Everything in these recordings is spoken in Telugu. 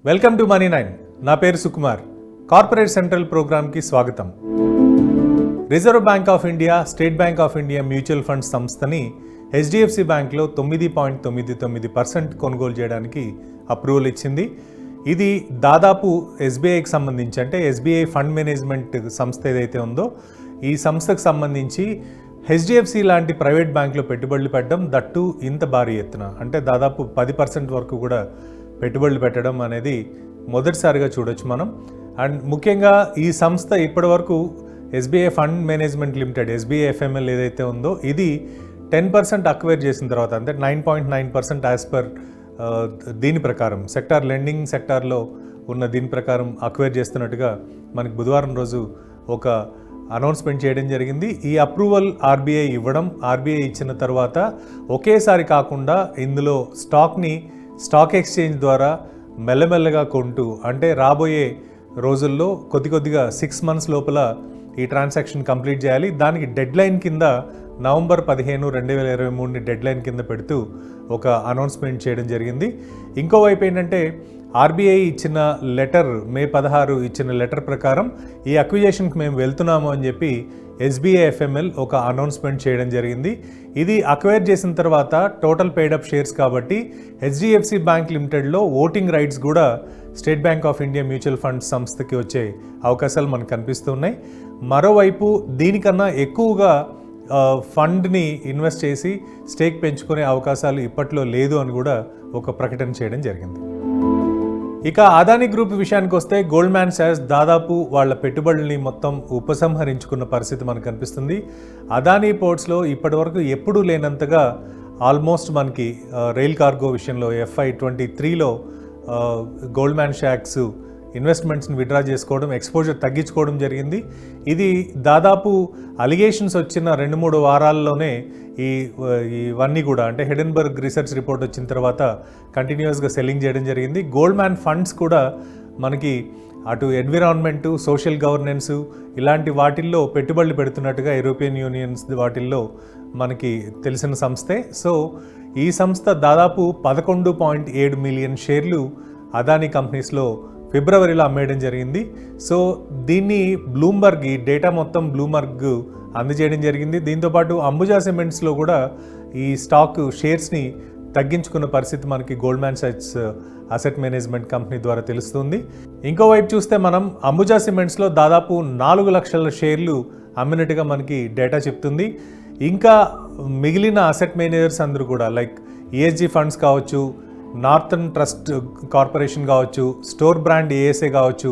Welcome to money nine. నా పేరు సుకుమార్. కార్పొరేట్ సెంట్రల్ ప్రోగ్రామ్కి స్వాగతం. Reserve bank of India, state bank of India mutual funds సంస్థని HDFC బ్యాంక్లో 9.99% కొనుగోలు చేయడానికి అప్రూవల్ ఇచ్చింది. ఇది దాదాపు SBIకి సంబంధించి, అంటే SBI ఫండ్ మేనేజ్మెంట్ సంస్థ ఏదైతే ఉందో ఈ సంస్థకు సంబంధించి HDFC లాంటి ప్రైవేట్ బ్యాంకులో పెట్టుబడులు పెట్టడం, దట్టు ఇంత భారీ ఎత్తున, అంటే దాదాపు 10% వరకు కూడా పెట్టుబడులు పెట్టడం అనేది మొదటిసారిగా చూడొచ్చు మనం. అండ్ ముఖ్యంగా ఈ సంస్థ ఇప్పటి వరకు SBI fund management limited, SBI FML ఏదైతే ఉందో ఇది 10% అక్వైర్ చేసిన తర్వాత, అంటే 9.9% యాజ్ పర్ దీని ప్రకారం సెక్టార్ లెండింగ్ సెక్టార్లో ఉన్న దీని ప్రకారం అక్వైర్ చేస్తున్నట్టుగా మనకి బుధవారం రోజు ఒక అనౌన్స్మెంట్ చేయడం జరిగింది. ఈ అప్రూవల్ RBI ఇవ్వడం, RBI ఇచ్చిన తర్వాత ఒకేసారి కాకుండా ఇందులో స్టాక్ ఎక్స్చేంజ్ ద్వారా మెల్లమెల్లగా కొంటూ, అంటే రాబోయే రోజుల్లో కొద్దిగా 6 months లోపల ఈ ట్రాన్సాక్షన్ కంప్లీట్ చేయాలి. దానికి డెడ్లైన్ కింద నవంబర్ 15, 2023ని డెడ్లైన్ కింద పెడుతూ ఒక అనౌన్స్మెంట్ చేయడం జరిగింది. ఇంకోవైపు ఏంటంటే RBI ఇచ్చిన లెటర్, మే 16 ఇచ్చిన లెటర్ ప్రకారం ఈ అక్విజిషన్కి మేము వెళ్తున్నాము అని చెప్పి SBI FML ఒక అనౌన్స్మెంట్ చేయడం జరిగింది. ఇది అక్వైర్ చేసిన తర్వాత టోటల్ పెయిడప్ షేర్స్ కాబట్టి HDFC బ్యాంక్ లిమిటెడ్లో ఓటింగ్ రైట్స్ కూడా state bank of India mutual funds సంస్థకి వచ్చే అవకాశాలు మనకు కనిపిస్తున్నాయి. మరోవైపు దీనికన్నా ఎక్కువగా ఫండ్ని ఇన్వెస్ట్ చేసి స్టేక్ పెంచుకునే అవకాశాలు ఇప్పట్లో లేదు అని కూడా ఒక ప్రకటన చేయడం జరిగింది. ఇక అదానీ గ్రూప్ విషయానికి వస్తే గోల్డ్మ్యాన్ సాక్స్ దాదాపు వాళ్ళ పెట్టుబడుల్ని మొత్తం ఉపసంహరించుకున్న పరిస్థితి మనకు కనిపిస్తుంది. అదానీ పోర్ట్స్లో ఇప్పటివరకు ఎప్పుడూ లేనంతగా ఆల్మోస్ట్ మనకి రైల్ కార్గో విషయంలో FY23లో గోల్డ్మ్యాన్ సాక్స్ ఇన్వెస్ట్మెంట్స్ని విడ్రా చేసుకోవడం, ఎక్స్పోజర్ తగ్గించుకోవడం జరిగింది. ఇది దాదాపు అలిగేషన్స్ వచ్చిన 2-3 వారాల్లోనే ఇవన్నీ కూడా, అంటే హిడెన్బర్గ్ రీసెర్చ్ రిపోర్ట్ వచ్చిన తర్వాత కంటిన్యూస్గా సెల్లింగ్ చేయడం జరిగింది. గోల్డ్మ్యాన్ ఫండ్స్ కూడా మనకి అటు ఎన్విరాన్మెంటు, సోషల్ గవర్నెన్స్ ఇలాంటి వాటిల్లో పెట్టుబడులు పెడుతున్నట్టుగా యూరోపియన్ యూనియన్స్ వాటిల్లో మనకి తెలిసిన సంస్థే. సో ఈ సంస్థ దాదాపు 11.7 మిలియన్ షేర్లు అదానీ కంపెనీస్లో ఫిబ్రవరిలో అమ్మేయడం జరిగింది. సో దీన్ని బ్లూంబర్గ్, ఈ డేటా మొత్తం బ్లూంబర్గ్ అందజేయడం జరిగింది. దీంతోపాటు అంబుజా సిమెంట్స్లో కూడా ఈ స్టాక్ షేర్స్ని తగ్గించుకున్న పరిస్థితి మనకి Goldman socks asset management company ద్వారా తెలుస్తుంది. ఇంకోవైపు చూస్తే మనం అంబుజా సిమెంట్స్లో దాదాపు 4 లక్షల షేర్లు అమ్మినట్టుగా మనకి డేటా చెప్తుంది. ఇంకా మిగిలిన అసెట్ మేనేజర్స్ అందరూ కూడా, లైక్ ESG ఫండ్స్ కావచ్చు, నార్థన్ ట్రస్ట్ కార్పొరేషన్ కావచ్చు, స్టోర్ బ్రాండ్ ASA కావచ్చు,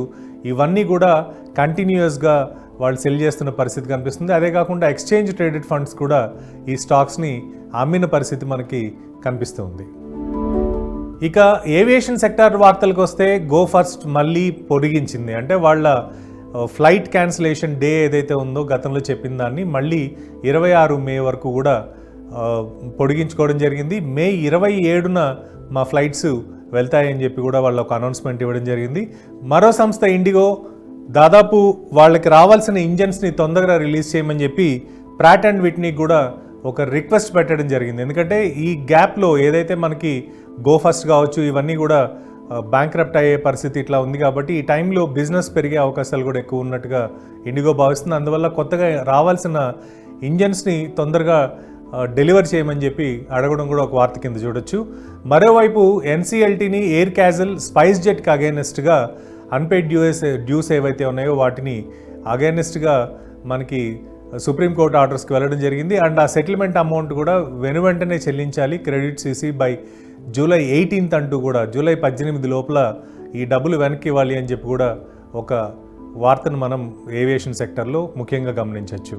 ఇవన్నీ కూడా కంటిన్యూస్గా వాళ్ళు సెల్ చేస్తున్న పరిస్థితి కనిపిస్తుంది. అదే కాకుండా ఎక్స్చేంజ్ ట్రేడెడ్ ఫండ్స్ కూడా ఈ స్టాక్స్ని అమ్మిన పరిస్థితి మనకి కనిపిస్తుంది. ఇక ఏవియేషన్ సెక్టార్ వార్తలకు వస్తే గో ఫస్ట్ మళ్ళీ పొడిగించింది. అంటే వాళ్ళ ఫ్లైట్ క్యాన్సిలేషన్ డే ఏదైతే ఉందో గతంలో చెప్పిన దాన్ని మళ్ళీ 26 మే వరకు కూడా పొడిగించుకోవడం జరిగింది. మే 27న మా ఫ్లైట్స్ వెళ్తాయని చెప్పి కూడా వాళ్ళు ఒక అనౌన్స్మెంట్ ఇవ్వడం జరిగింది. మరో సంస్థ ఇండిగో దాదాపు వాళ్ళకి రావాల్సిన ఇంజన్స్ని తొందరగా రిలీజ్ చేయమని చెప్పి ప్రాట్ అండ్ విట్నీ కూడా ఒక రిక్వెస్ట్ పెట్టడం జరిగింది. ఎందుకంటే ఈ గ్యాప్లో ఏదైతే మనకి గో ఫస్ట్ కావచ్చు, ఇవన్నీ కూడా బ్యాంక్రప్ట్ అయ్యే పరిస్థితి ఇట్లా ఉంది కాబట్టి ఈ టైంలో బిజినెస్ పెరిగే అవకాశాలు కూడా ఎక్కువ ఉన్నట్టుగా ఇండిగో భావిస్తుంది. అందువల్ల కొత్తగా రావాల్సిన ఇంజన్స్ని తొందరగా డెలివర్ చేయమని చెప్పి అడగడం కూడా ఒక వార్త కింద చూడొచ్చు. మరోవైపు NCLTని ఎయిర్ క్యాజల్, స్పైస్ జెట్కి అగైనెస్ట్గా అన్పెయిడ్ డ్యూస్ ఏవైతే ఉన్నాయో వాటిని అగైనెస్ట్గా మనకి సుప్రీంకోర్టు ఆర్డర్స్కి వెళ్ళడం జరిగింది. అండ్ ఆ సెటిల్మెంట్ అమౌంట్ కూడా వెనువెంటనే చెల్లించాలి, క్రెడిట్ CC బై జూలై 18 అంటూ కూడా, జూలై 18 లోపల ఈ డబ్బులు వెనక్కి ఇవ్వాలి అని చెప్పి కూడా ఒక వార్తను మనం ఏవియేషన్ సెక్టర్లో ముఖ్యంగా గమనించవచ్చు.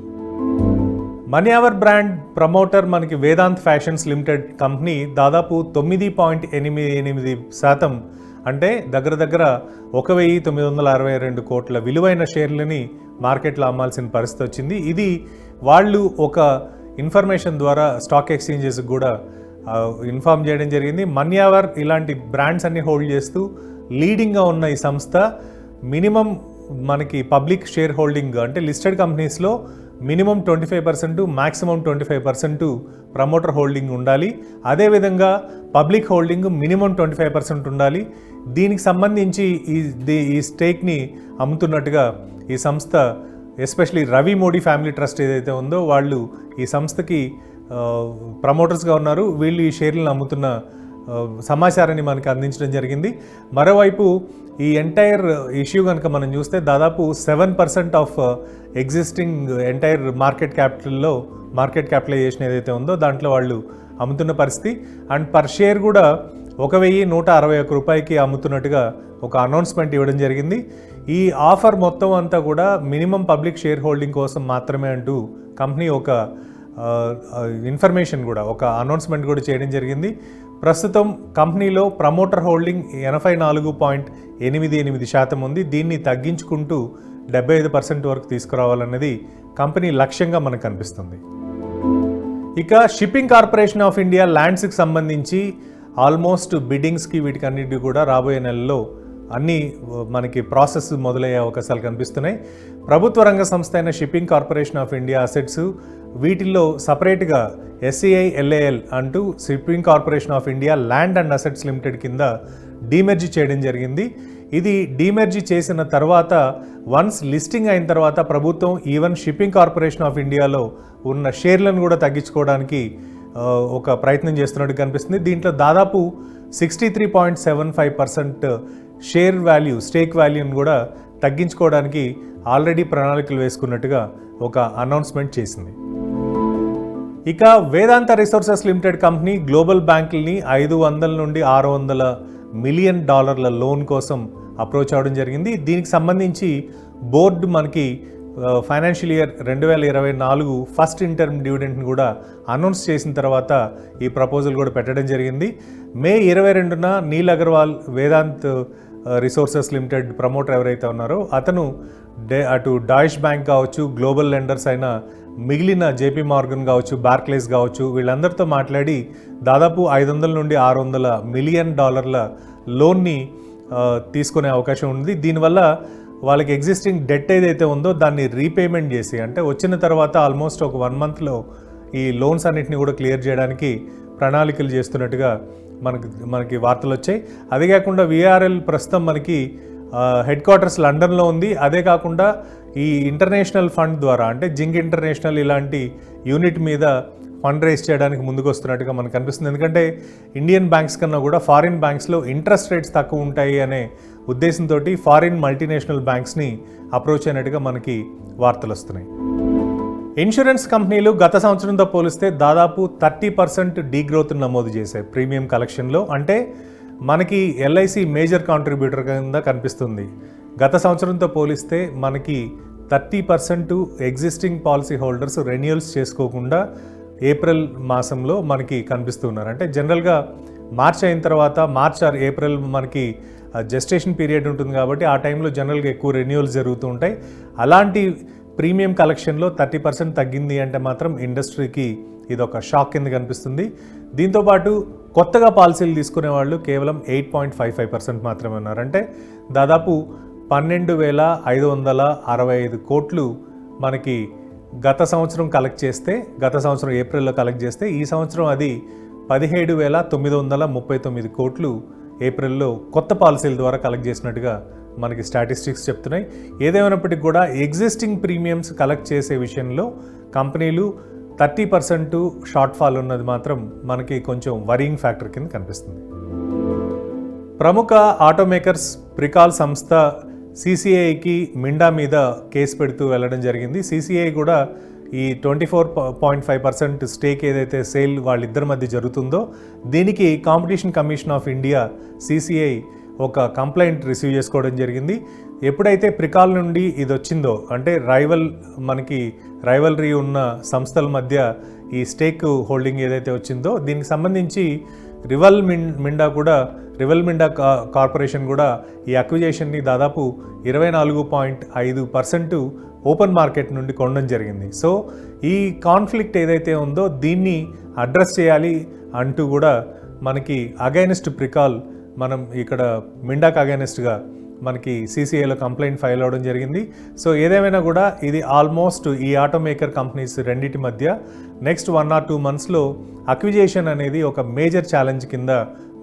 మన్యావర్ బ్రాండ్ ప్రమోటర్ మనకి వేదాంత్ ఫ్యాషన్స్ లిమిటెడ్ కంపెనీ దాదాపు 9.88% అంటే దగ్గర 1,962 కోట్ల విలువైన షేర్లని మార్కెట్లో అమ్మాల్సిన పరిస్థితి వచ్చింది. ఇది వాళ్ళు ఒక ఇన్ఫర్మేషన్ ద్వారా స్టాక్ ఎక్స్చేంజెస్ కూడా ఇన్ఫార్మ్ చేయడం జరిగింది. మన్యావర్ ఇలాంటి బ్రాండ్స్ అన్ని హోల్డ్ చేస్తూ లీడింగ్గా ఉన్న ఈ సంస్థ మినిమం మనకి పబ్లిక్ షేర్ హోల్డింగ్ అంటే లిస్టెడ్ కంపెనీస్లో మినిమం 25%, మ్యాక్సిమం 25% ప్రమోటర్ హోల్డింగ్ ఉండాలి. అదేవిధంగా పబ్లిక్ హోల్డింగ్ మినిమం 25% ఉండాలి. దీనికి సంబంధించి ఈ స్టేక్ని అమ్ముతున్నట్టుగా ఈ సంస్థ, especially Ravi Modi family trust ఏదైతే ఉందో వాళ్ళు ఈ సంస్థకి ప్రమోటర్స్గా ఉన్నారు. వీళ్ళు ఈ షేర్లను అమ్ముతున్న సమాచారాన్ని మనకి అందించడం జరిగింది. మరోవైపు ఈ ఎంటైర్ ఇష్యూ కనుక మనం చూస్తే దాదాపు 7% of existing entire market capitalisation ఏదైతే ఉందో దాంట్లో వాళ్ళు అమ్ముతున్న పరిస్థితి. అండ్ పర్ షేర్ కూడా 1161 రూపాయికి అమ్ముతున్నట్టుగా ఒక అనౌన్స్మెంట్ ఇవ్వడం జరిగింది. ఈ ఆఫర్ మొత్తం అంతా కూడా మినిమం పబ్లిక్ షేర్ హోల్డింగ్ కోసం మాత్రమే అంటూ కంపెనీ ఒక ఇన్ఫర్మేషన్ కూడా, ఒక అనౌన్స్మెంట్ కూడా చేయడం జరిగింది. ప్రస్తుతం కంపెనీలో ప్రమోటర్ హోల్డింగ్ 84.88% ఉంది. దీన్ని తగ్గించుకుంటూ 75% వరకు తీసుకురావాలన్నది కంపెనీ లక్ష్యంగా మనకు కనిపిస్తుంది. ఇక షిప్పింగ్ కార్పొరేషన్ ఆఫ్ ఇండియా ల్యాండ్స్కి సంబంధించి ఆల్మోస్ట్ బిడ్డింగ్స్కి వీటికన్నిటికీ కూడా రాబోయే నెలలో అన్ని మనకి ప్రాసెస్ మొదలయ్యే అవకాశాలు కనిపిస్తున్నాయి. ప్రభుత్వ రంగ సంస్థ అయిన shipping corporation of India assets వీటిల్లో సపరేట్గా SCI LAL అంటూ shipping corporation of India land and assets limited కింద డీమెర్జీ చేయడం జరిగింది. ఇది డీమెర్జీ చేసిన తర్వాత వన్స్ లిస్టింగ్ అయిన తర్వాత ప్రభుత్వం ఈవెన్ షిప్పింగ్ కార్పొరేషన్ ఆఫ్ ఇండియాలో ఉన్న షేర్లను కూడా తగ్గించుకోవడానికి ఒక ప్రయత్నం చేస్తున్నట్టు కనిపిస్తుంది. దీంట్లో దాదాపు 63.75% షేర్ వాల్యూ, స్టేక్ వాల్యూని కూడా తగ్గించుకోవడానికి ఆల్రెడీ ప్రణాళికలు వేసుకున్నట్టుగా ఒక అనౌన్స్మెంట్ చేసింది. ఇక వేదాంత రిసోర్సెస్ లిమిటెడ్ కంపెనీ గ్లోబల్ బ్యాంకుల్ని $500 నుండి $600 మిలియన్ లోన్ కోసం అప్రోచ్ అవ్వడం జరిగింది. దీనికి సంబంధించి బోర్డు మనకి ఫైనాన్షియల్ ఇయర్ 2024 ఫస్ట్ ఇంటర్మ్ డివిడెండ్ని కూడా అనౌన్స్ చేసిన తర్వాత ఈ ప్రపోజల్ కూడా పెట్టడం జరిగింది. మే 22న Neel Agarwal Vedanta resources limited promoter ఎవరైతే ఉన్నారో అతను అటు డాయిష్ బ్యాంక్ కావచ్చు, గ్లోబల్ లెండర్స్ అయిన మిగిలిన JP మార్గన్ కావచ్చు, బార్క్లేస్ కావచ్చు, వీళ్ళందరితో మాట్లాడి దాదాపు $500 నుండి $600 మిలియన్ లోన్ని తీసుకునే అవకాశం ఉంది. దీనివల్ల వాళ్ళకి ఎగ్జిస్టింగ్ డెట్ ఏదైతే ఉందో దాన్ని రీపేమెంట్ చేసి, అంటే వచ్చిన తర్వాత ఆల్మోస్ట్ ఒక 1 మంత్లో ఈ లోన్స్ అన్నిటిని కూడా క్లియర్ చేయడానికి ప్రణాళికలు చేస్తున్నట్టుగా మనకి వార్తలు వచ్చాయి. అదే కాకుండా VRL ప్రస్తుతం మనకి హెడ్ క్వార్టర్స్ లండన్లో ఉంది. అదే కాకుండా ఈ ఇంటర్నేషనల్ ఫండ్ ద్వారా, అంటే జింగ్ ఇంటర్నేషనల్ ఇలాంటి యూనిట్ మీద ఫండ్ రైజ్ చేయడానికి ముందుకు వస్తున్నట్టుగా మనకు కనిపిస్తుంది. ఎందుకంటే ఇండియన్ బ్యాంక్స్ కన్నా కూడా ఫారిన్ బ్యాంక్స్లో ఇంట్రెస్ట్ రేట్స్ తక్కువ ఉంటాయి అనే ఉద్దేశంతో ఫారిన్ మల్టీనేషనల్ బ్యాంక్స్ని అప్రోచ్ అయినట్టుగా మనకి వార్తలు వస్తున్నాయి. ఇన్సూరెన్స్ కంపెనీలు గత సంవత్సరంతో పోలిస్తే దాదాపు 30% డీగ్రోత్ నమోదు చేశాయి ప్రీమియం కలెక్షన్లో. అంటే మనకి LIC మేజర్ కాంట్రిబ్యూటర్ కింద కనిపిస్తుంది. గత సంవత్సరంతో పోలిస్తే మనకి 30% ఎగ్జిస్టింగ్ పాలసీ హోల్డర్స్ రెన్యూవల్స్ చేసుకోకుండా ఏప్రిల్ మాసంలో మనకి కనిపిస్తున్నారు. అంటే జనరల్గా మార్చ్ అయిన తర్వాత మార్చ్ ఆర్ ఏప్రిల్ మనకి జెస్టేషన్ పీరియడ్ ఉంటుంది కాబట్టి ఆ టైంలో జనరల్గా ఎక్కువ రెన్యూవల్స్ జరుగుతూ ఉంటాయి. అలాంటి ప్రీమియం కలెక్షన్లో 30% తగ్గింది అంటే మాత్రం ఇండస్ట్రీకి ఇది ఒక షాక్ కింద కనిపిస్తుంది. దీంతోపాటు కొత్తగా పాలసీలు తీసుకునే వాళ్ళు కేవలం 8.55% మాత్రమే ఉన్నారు. అంటే దాదాపు 12,565 కోట్లు మనకి గత సంవత్సరం కలెక్ట్ చేస్తే, గత సంవత్సరం ఏప్రిల్లో కలెక్ట్ చేస్తే ఈ సంవత్సరం అది 17,939 కోట్లు ఏప్రిల్లో కొత్త పాలసీల ద్వారా కలెక్ట్ చేసినట్టుగా మనకి స్టాటిస్టిక్స్ చెప్తున్నాయి. ఏదేమైనప్పటికీ కూడా ఎగ్జిస్టింగ్ ప్రీమియమ్స్ కలెక్ట్ చేసే విషయంలో కంపెనీలు 30% షార్ట్ ఫాల్ ఉన్నది మాత్రం మనకి కొంచెం వరింగ్ ఫ్యాక్టర్ కింద కనిపిస్తుంది. ప్రముఖ ఆటోమేకర్స్ ప్రికాల్ సంస్థ CCIకి మిండా మీద కేసు పెడుతూ వెళ్ళడం జరిగింది. CCI కూడా ఈ 24.5% స్టేక్ ఏదైతే సేల్ వాళ్ళిద్దరి మధ్య జరుగుతుందో దీనికి competition commission of India CCI ఒక కంప్లైంట్ రిసీవ్ చేసుకోవడం జరిగింది. ఎప్పుడైతే ప్రికాల్ నుండి ఇది వచ్చిందో, అంటే మనకి రైవల్రీ ఉన్న సంస్థల మధ్య ఈ స్టేక్ హోల్డింగ్ ఏదైతే వచ్చిందో దీనికి సంబంధించి రివల్ మిండా కార్పొరేషన్ కూడా ఈ అక్విజేషన్ని దాదాపు 24.5% ఓపెన్ మార్కెట్ నుండి కొనడం జరిగింది. సో ఈ కాన్ఫ్లిక్ట్ ఏదైతే ఉందో దీన్ని అడ్రస్ చేయాలి అంటూ కూడా మనకి అగైనెస్ట్ ప్రికాల్, మనం ఇక్కడ మిండాకు అగైనెస్ట్గా మనకి CCIలో కంప్లైంట్ ఫైల్ అవ్వడం జరిగింది. సో ఏదేమైనా కూడా ఇది ఆల్మోస్ట్ ఈ ఆటోమేకర్ కంపెనీస్ రెండింటి మధ్య నెక్స్ట్ 1 or 2 monthsలో అక్విజిషన్ అనేది ఒక మేజర్ ఛాలెంజ్ కింద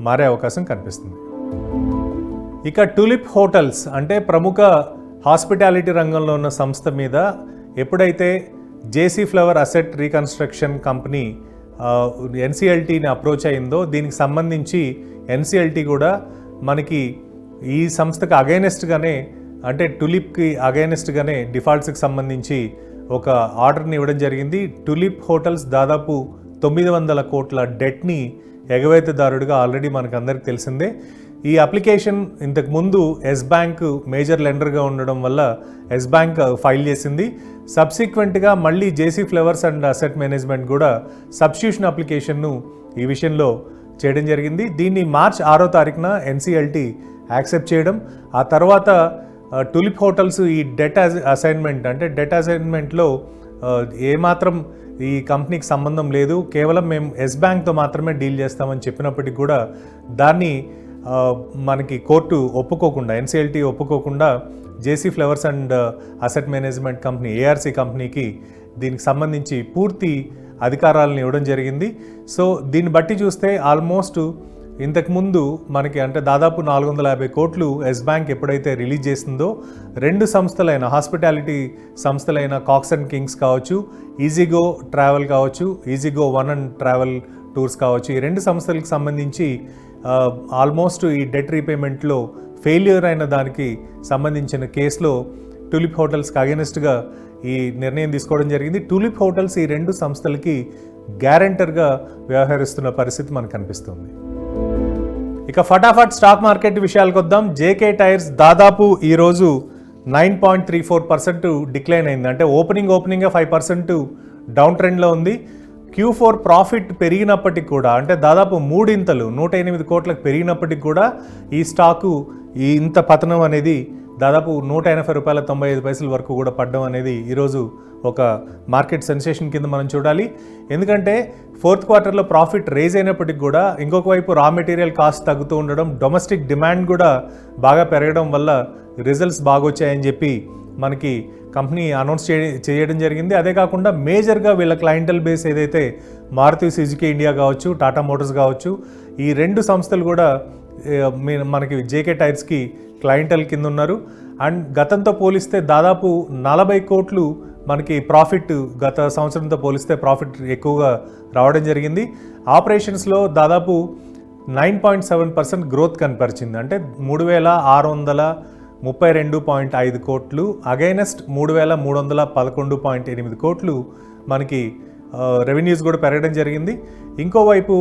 మారే అవకాశం కనిపిస్తుంది. ఇక టులిప్ హోటల్స్ అంటే ప్రముఖ హాస్పిటాలిటీ రంగంలో ఉన్న సంస్థ మీద ఎప్పుడైతే JC flower asset reconstruction company NCLTని అప్రోచ్ అయిందో దీనికి సంబంధించి NCLT కూడా మనకి ఈ సంస్థకు అగైనెస్ట్గానే అంటే టులిప్కి అగైనెస్ట్గానే డిఫాల్ట్స్కి సంబంధించి ఒక ఆర్డర్ని ఇవ్వడం జరిగింది. టులిప్ హోటల్స్ దాదాపు 900 కోట్ల డెట్ని ఎగవేతదారుడిగా ఆల్రెడీ మనకు అందరికి తెలిసిందే. ఈ అప్లికేషన్ ఇంతకుముందు ఎస్ బ్యాంక్ మేజర్ లెండర్గా ఉండడం వల్ల ఎస్ బ్యాంక్ ఫైల్ చేసింది. సబ్సిక్వెంట్గా మళ్ళీ జేసీ ఫ్లవర్స్ అండ్ అసెట్ మేనేజ్మెంట్ కూడా సబ్స్టిట్యూషన్ అప్లికేషన్ను ఈ విషయంలో చేయడం జరిగింది. దీన్ని March 6వ తారీఖున NCLT యాక్సెప్ట్ చేయడం, ఆ తర్వాత టులిప్ హోటల్స్ ఈ డెట్ అసైన్మెంట్ అంటే డెట్ అసైన్మెంట్లో ఏమాత్రం ఈ కంపెనీకి సంబంధం లేదు, కేవలం మేము ఎస్ బ్యాంక్తో మాత్రమే డీల్ చేస్తామని చెప్పినప్పటికీ కూడా దాన్ని మనకి కోర్టు ఒప్పుకోకుండా NCLT ఒప్పుకోకుండా JC flowers and asset management company ARC కంపెనీకి దీనికి సంబంధించి పూర్తి అధికారాలను ఇవ్వడం జరిగింది. సో దీన్ని బట్టి చూస్తే ఆల్మోస్ట్ ఇంతకుముందు మనకి అంటే దాదాపు 450 కోట్లు ఎస్ బ్యాంక్ ఎప్పుడైతే రిలీజ్ చేసిందో రెండు సంస్థలైన హాస్పిటాలిటీ సంస్థలైన కాక్స్ అండ్ కింగ్స్ కావచ్చు, ఈజీగో ట్రావెల్ కావచ్చు, ఈజీగో వన్ అండ్ ట్రావెల్ టూర్స్ కావచ్చు, ఈ రెండు సంస్థలకు సంబంధించి ఆల్మోస్ట్ ఈ డెట్ రీపేమెంట్లో ఫెయిల్యూర్ అయిన దానికి సంబంధించిన కేసులో టులిప్ హోటల్స్కి అగెనిస్ట్గా ఈ నిర్ణయం తీసుకోవడం జరిగింది. టులిప్ హోటల్స్ ఈ రెండు సంస్థలకి గ్యారెంటర్గా వ్యవహరిస్తున్న పరిస్థితి మనకు కనిపిస్తుంది. ఇక ఫటాఫట్ స్టాక్ మార్కెట్ విషయాలకు వద్దాం. జేకే టైర్స్ దాదాపు ఈరోజు 9.34% డిక్లైన్ అయింది. అంటే ఓపెనింగ్ 5% డౌన్ ట్రెండ్లో ఉంది. Q4 ప్రాఫిట్ పెరిగినప్పటికి కూడా అంటే దాదాపు 3 ఇంతలు 108 కోట్లకు పెరిగినప్పటికి కూడా ఈ స్టాకు ఇంత పతనం అనేది దాదాపు ₹180.95 వరకు కూడా పడడం అనేది ఈరోజు ఒక మార్కెట్ సెన్సేషన్ కింద మనం చూడాలి. ఎందుకంటే 4th క్వార్టర్లో ప్రాఫిట్ రేజ్ అయినప్పటికి కూడా ఇంకొక వైపు రా మెటీరియల్ కాస్ట్ తగ్గుతూ ఉండడం, డొమెస్టిక్ డిమాండ్ కూడా బాగా పెరగడం వల్ల రిజల్ట్స్ బాగొచ్చాయని చెప్పి మనకి కంపెనీ అనౌన్స్ చేయడం జరిగింది. అదే కాకుండా మేజర్గా వీళ్ళ క్లయింటల్ బేస్ ఏదైతే మారుతి సుజుకి ఇండియా కావచ్చు, టాటా మోటార్స్ కావచ్చు, ఈ రెండు సంస్థలు కూడా మనకి జేకే టైర్స్కి క్లయింటల్ కింద ఉన్నారు. అండ్ గతంతో పోలిస్తే దాదాపు 40 కోట్లు మనకి ప్రాఫిట్ గత సంవత్సరంతో పోలిస్తే ప్రాఫిట్ ఎక్కువగా రావడం జరిగింది. ఆపరేషన్స్లో దాదాపు 9.7% గ్రోత్ కనపరిచింది. అంటే 3632.5 కోట్లు అగైనెస్ట్ 3311.8 కోట్లు మనకి రెవెన్యూస్ కూడా పెరగడం జరిగింది. ఇంకోవైపు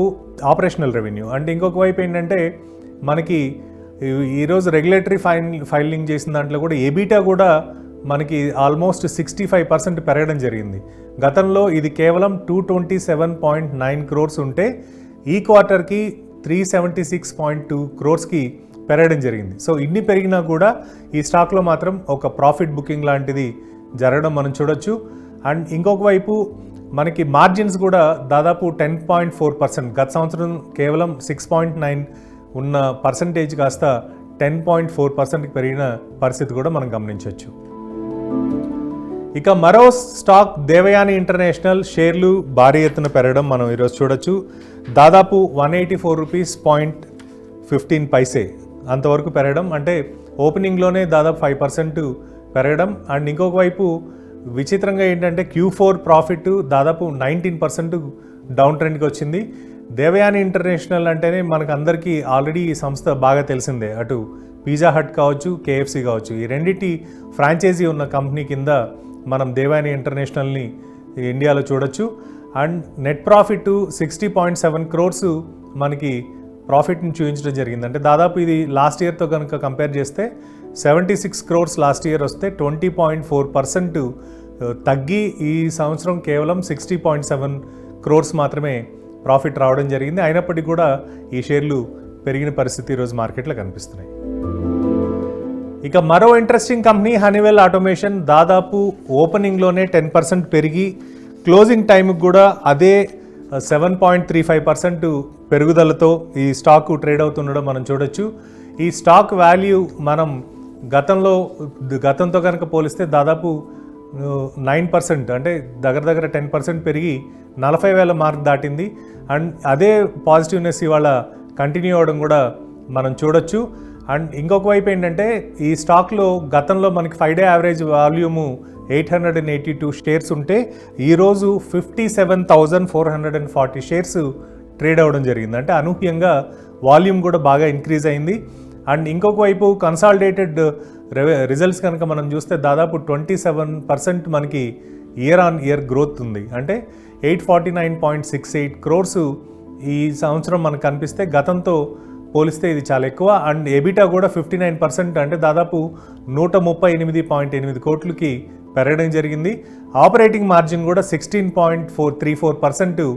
ఆపరేషనల్ రెవెన్యూ అంటే ఇంకొక వైపు ఏంటంటే మనకి ఈరోజు రెగ్యులేటరీ ఫైలింగ్ చేసిన దాంట్లో కూడా ఎబిటా కూడా మనకి ఆల్మోస్ట్ 65% పెరగడం జరిగింది. గతంలో ఇది కేవలం 227.9 crores ఉంటే ఈ క్వార్టర్కి 376.2 crores పెరగడం జరిగింది. సో ఇన్ని పెరిగినా కూడా ఈ స్టాక్లో మాత్రం ఒక ప్రాఫిట్ బుకింగ్ లాంటిది జరగడం మనం చూడొచ్చు. అండ్ ఇంకొక వైపు మనకి మార్జిన్స్ కూడా దాదాపు 10.4%, గత సంవత్సరం కేవలం 6.9 ఉన్న పర్సంటేజ్ కాస్త 10.4%కి పెరిగిన పరిస్థితి కూడా మనం గమనించవచ్చు. ఇక మరో స్టాక్ దేవయాని ఇంటర్నేషనల్ షేర్లు భారీ ఎత్తున పెరగడం మనం ఈరోజు చూడొచ్చు. దాదాపు 184 రూపీస్ 15 అంతవరకు పెరగడం, అంటే ఓపెనింగ్లోనే దాదాపు 5% పెరగడం. అండ్ ఇంకొక వైపు విచిత్రంగా ఏంటంటే Q4 ప్రాఫిట్ దాదాపు 19% డౌన్ ట్రెండ్కి వచ్చింది. దేవయాని ఇంటర్నేషనల్ అంటేనే మనకు అందరికీ ఆల్రెడీ ఈ సంస్థ బాగా తెలిసిందే. అటు పిజ్జా హట్ కావచ్చు, KFC కావచ్చు, ఈ రెండింటి ఫ్రాంచైజీ ఉన్న కంపెనీ కింద మనం దేవయాని ఇంటర్నేషనల్ని ఇండియాలో చూడొచ్చు. అండ్ నెట్ ప్రాఫిట్ 60.7 crores మనకి ప్రాఫిట్ని చూపించడం జరిగింది. అంటే దాదాపు ఇది లాస్ట్ ఇయర్తో కనుక కంపేర్ చేస్తే 76 crores లాస్ట్ ఇయర్ వస్తే 20.4% తగ్గి ఈ సంవత్సరం కేవలం 60.7 crores మాత్రమే ప్రాఫిట్ రావడం జరిగింది. అయినప్పటికీ కూడా ఈ షేర్లు పెరిగిన పరిస్థితి ఈరోజు మార్కెట్లో కనిపిస్తున్నాయి. ఇక మరో ఇంట్రెస్టింగ్ కంపెనీ హనీవెల్ ఆటోమేషన్ దాదాపు ఓపెనింగ్లోనే 10% పెరిగి క్లోజింగ్ టైంకి కూడా అదే 7.35% పెరుగుదలతో ఈ స్టాక్ ట్రేడ్ అవుతుండడం మనం చూడొచ్చు. ఈ స్టాక్ వాల్యూ మనం గతంతో కనుక పోలిస్తే దాదాపు 9%, అంటే దగ్గర 10% పెరిగి 40,000 మార్క్ దాటింది. అండ్ అదే పాజిటివ్నెస్ ఇవాళ కంటిన్యూ అవ్వడం కూడా మనం చూడొచ్చు. అండ్ ఇంకొక వైపు ఏంటంటే ఈ స్టాక్లో గతంలో మనకి 5-day యావరేజ్ వాల్యూము 882 షేర్స్ ఉంటే ఈరోజు 57,440 షేర్స్ ట్రేడ్ అవ్వడం జరిగింది. అంటే అనూహ్యంగా వాల్యూమ్ కూడా బాగా ఇంక్రీజ్ అయింది. అండ్ ఇంకొక వైపు కన్సాలిడేటెడ్ రిజల్ట్స్ కనుక మనం చూస్తే దాదాపు 27% మనకి ఇయర్ ఆన్ ఇయర్ గ్రోత్ ఉంది. అంటే 849.68 crores ఈ సంవత్సరం మనకు కనిపిస్తే గతంతో పోలిస్తే ఇది చాలా ఎక్కువ. అండ్ ఎబిటా కూడా 59%, అంటే దాదాపు 138.8 కోట్లకి పెరగడం జరిగింది. ఆపరేటింగ్ మార్జిన్ కూడా 16.34%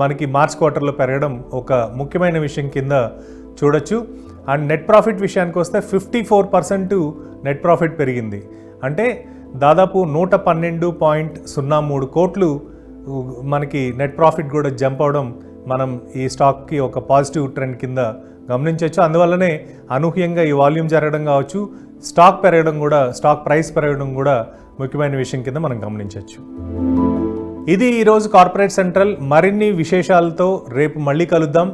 మనకి మార్చ్ క్వార్టర్లో పెరగడం ఒక ముఖ్యమైన విషయం కింద చూడొచ్చు. అండ్ నెట్ ప్రాఫిట్ విషయానికి వస్తే 54% నెట్ ప్రాఫిట్ పెరిగింది. అంటే దాదాపు 112.03 కోట్లు మనకి నెట్ ప్రాఫిట్ కూడా జంప్ అవడం మనం ఈ స్టాక్కి ఒక పాజిటివ్ ట్రెండ్ కింద గమనించవచ్చు. అందువల్లనే అనూహ్యంగా ఈ వాల్యూమ్ జరగడం కావచ్చు, స్టాక్ ప్రైస్ పెరగడం కూడా ముఖ్యమైన విషయం కింద మనం గమనించవచ్చు. ఇది ఈరోజు కార్పొరేట్ సెంట్రల్. మరిన్ని విశేషాలతో రేపు మళ్ళీ కలుద్దాం.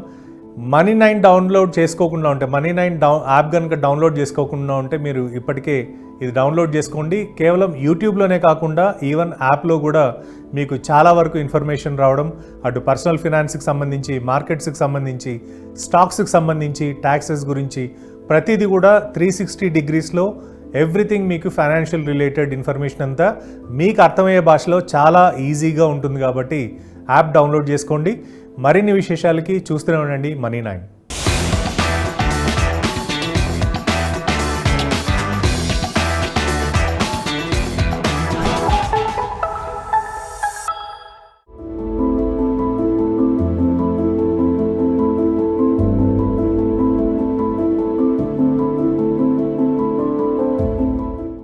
Money9 డౌన్లోడ్ చేసుకోకుండా ఉంటే, Money9 యాప్ కనుక డౌన్లోడ్ చేసుకోకుండా ఉంటే మీరు ఇప్పటికే ఇది డౌన్లోడ్ చేసుకోండి. కేవలం యూట్యూబ్లోనే కాకుండా ఈవెన్ యాప్లో కూడా మీకు చాలా వరకు ఇన్ఫర్మేషన్ రావడం, అటు పర్సనల్ ఫినాన్స్కి సంబంధించి, మార్కెట్స్కి సంబంధించి, స్టాక్స్కి సంబంధించి, ట్యాక్సెస్ గురించి ప్రతిదీ కూడా 360 degreesలో ఎవ్రీథింగ్ మీకు ఫైనాన్షియల్ రిలేటెడ్ ఇన్ఫర్మేషన్ అంతా మీకు అర్థమయ్యే భాషలో చాలా ఈజీగా ఉంటుంది. కాబట్టి యాప్ డౌన్లోడ్ చేసుకోండి. మరిన్ని విశేషాలకి చూస్తూనే ఉండండి Money9.